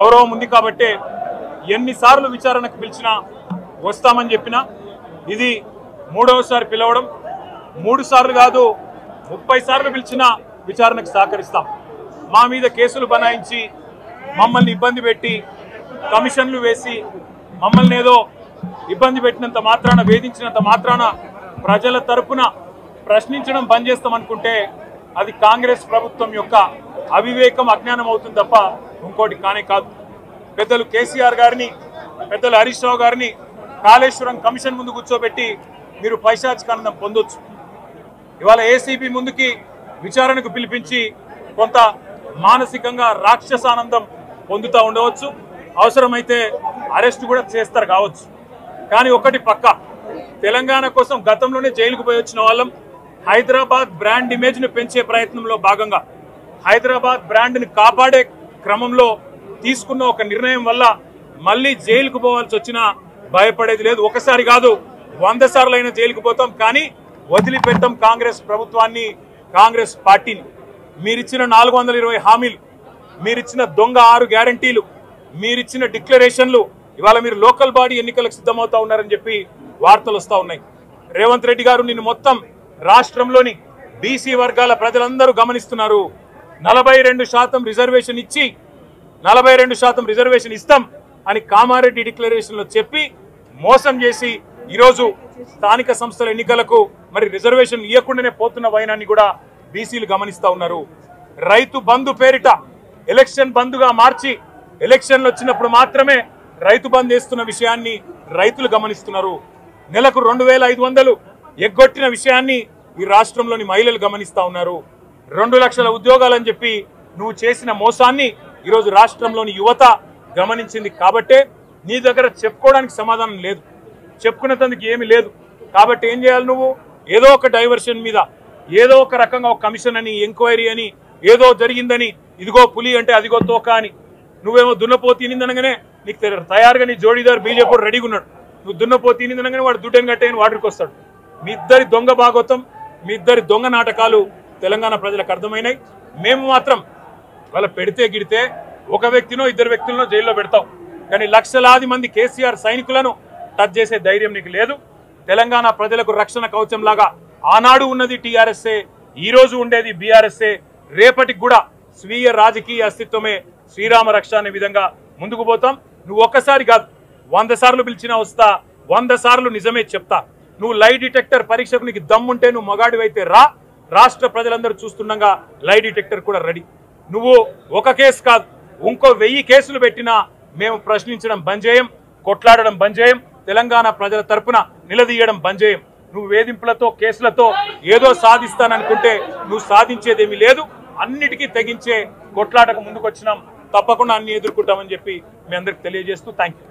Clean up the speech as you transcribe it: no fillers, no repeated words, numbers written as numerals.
గౌరవం ఉంది కాబట్టి ఎన్నిసార్లు విచారణకు పిలిచినా వస్తామని చెప్పినా ఇది మూడవసారి పిలవడం, 3 సార్లు కాదు 30 సార్లు పిలిచినా విచారణకు సహకరిస్తాం. మా మీద కేసులు బనాయించి మమ్మల్ని ఇబ్బంది పెట్టి కమిషన్లు వేసి మమ్మల్ని ఏదో ఇబ్బంది పెట్టినంత మాత్రాన, వేధించినంత మాత్రాన ప్రజల తరపున ప్రశ్నించడం బంద్ చేస్తామనుకుంటే అది కాంగ్రెస్ ప్రభుత్వం యొక్క అవివేకం, అజ్ఞానం అవుతుంది తప్ప ఇంకోటి కానే కాదు. పెద్దలు కేసీఆర్ గారిని, పెద్దలు హరీష్ రావు గారిని కాళేశ్వరం కమిషన్ ముందు కూర్చోబెట్టి మీరు పైశాచికానందం పొందొచ్చు. ఇవాళ ఏసీబీ ముందుకి విచారణకు పిలిపించి కొంత మానసికంగా రాక్షసానందం పొందుతూ ఉండవచ్చు, అవసరమైతే అరెస్ట్ కూడా చేస్తారు కావచ్చు. కానీ ఒకటి పక్క, తెలంగాణ కోసం గతంలోనే జైలుకు పోయి వచ్చిన వాళ్ళం. హైదరాబాద్ బ్రాండ్ ఇమేజ్ను పెంచే ప్రయత్నంలో భాగంగా హైదరాబాద్ బ్రాండ్ని కాపాడే క్రమంలో తీసుకున్న ఒక నిర్ణయం వల్ల మళ్ళీ జైలుకు పోవాల్సి వచ్చినా భయపడేది లేదు. ఒకసారి కాదు 100 సార్లు అయినా జైలుకు పోతాం, కానీ వదిలిపెట్టాం కాంగ్రెస్ ప్రభుత్వాన్ని, కాంగ్రెస్ పార్టీని. మీరిచ్చిన 420 హామీలు, మీరిచ్చిన దొంగ 6 గ్యారంటీలు, మీరిచ్చిన డిక్లరేషన్లు ఇవాళ మీరు లోకల్ బాడీ ఎన్నికలకు సిద్ధమవుతా ఉన్నారని చెప్పి వార్తలు వస్తూ ఉన్నాయి. రేవంత్ రెడ్డి గారు నిన్ను మొత్తం రాష్ట్రంలోని బీసీ వర్గాల ప్రజలందరూ గమనిస్తున్నారు. 42% రిజర్వేషన్ ఇచ్చి 42% రిజర్వేషన్ ఇస్తాం అని కామారెడ్డి డిక్లరేషన్లో చెప్పి మోసం చేసి ఈరోజు స్థానిక సంస్థల ఎన్నికలకు మరి రిజర్వేషన్ ఇవ్వకుండానే పోతున్న వైనాన్ని కూడా బీసీలు గమనిస్తూ ఉన్నారు. రైతు బంధు పేరిట ఎలక్షన్ బంధుగా మార్చి ఎలక్షన్లు వచ్చినప్పుడు మాత్రమే రైతు బంధు వేస్తున్న విషయాన్ని రైతులు గమనిస్తున్నారు. నెలకు 2500 ఎగ్గొట్టిన విషయాన్ని ఈ రాష్ట్రంలోని మహిళలు గమనిస్తూ ఉన్నారు. 2 లక్షల ఉద్యోగాలని చెప్పి నువ్వు చేసిన మోసాన్ని ఈరోజు రాష్ట్రంలోని యువత గమనించింది. కాబట్టే నీ దగ్గర చెప్పుకోవడానికి సమాధానం లేదు, చెప్పుకునేందుకు ఏమీ లేదు. కాబట్టి ఏం చేయాలి, నువ్వు ఏదో ఒక డైవర్షన్ మీద, ఏదో ఒక రకంగా ఒక కమిషన్ అని, ఎంక్వైరీ అని, ఏదో జరిగిందని, ఇదిగో పులి అంటే అదిగో తోక అని, నువ్వేమో దున్నపోతు తినిందనగానే నీకు తయారుగా నీ జోడీదారు బీజేపీ రెడీగా ఉన్నాడు. నువ్వు దున్నపోతు తినిందనగానే వాడు దుడ్డని కట్టేయని వాడికి వస్తాడు. మీ ఇద్దరి దొంగ భాగోతం, మీ ఇద్దరి దొంగ నాటకాలు తెలంగాణ ప్రజలకు అర్థమైనాయి. మేము మాత్రం వాళ్ళ పెడితే గిడితే ఒక వ్యక్తినో 2 వ్యక్తులను జైల్లో పెడతాం, కానీ లక్షలాది మంది కేసీఆర్ సైనికులను టచ్ చేసే ధైర్యం నీకు లేదు. తెలంగాణ ప్రజలకు రక్షణ కవచం లాగా ఆనాడు ఉన్నది టీఆర్ఎస్ఏ, ఈ రోజు ఉండేది బీఆర్ఎస్ఏ, రేపటికి కూడా స్వీయ రాజకీయ అస్తిత్వమే శ్రీరామ రక్ష అనే విధంగా ముందుకు పోతాం. నువ్వు ఒక్కసారి కాదు 100 సార్లు పిలిచినా వస్తా, 100 సార్లు నిజమే చెప్తా. నువ్వు లై డిటెక్టర్ పరీక్షకు నీకు దమ్ముంటే నువ్వు మగాడివైతే రా, రాష్ట్ర ప్రజలందరూ చూస్తుండగా లై డిటెక్టర్ కూడా రెడీ. నువ్వు ఒక కేసు కాదు ఇంకో 1000 కేసులు పెట్టినా మేము ప్రశ్నించడం బంద్ చేయం, కొట్లాడడం బంద్ చేయం, తెలంగాణ ప్రజల తరపున నిలదీయడం బంద్ చేయం. నువ్వు వేధింపులతో కేసులతో ఏదో సాధిస్తాననుకుంటే నువ్వు సాధించేదేమీ లేదు. అన్నిటికీ తెగించే కొట్లాటకు ముందుకొచ్చినాం, తప్పకుండా అన్ని ఎదుర్కొంటామని చెప్పి మీ అందరికి తెలియజేస్తూ థ్యాంక్ యూ.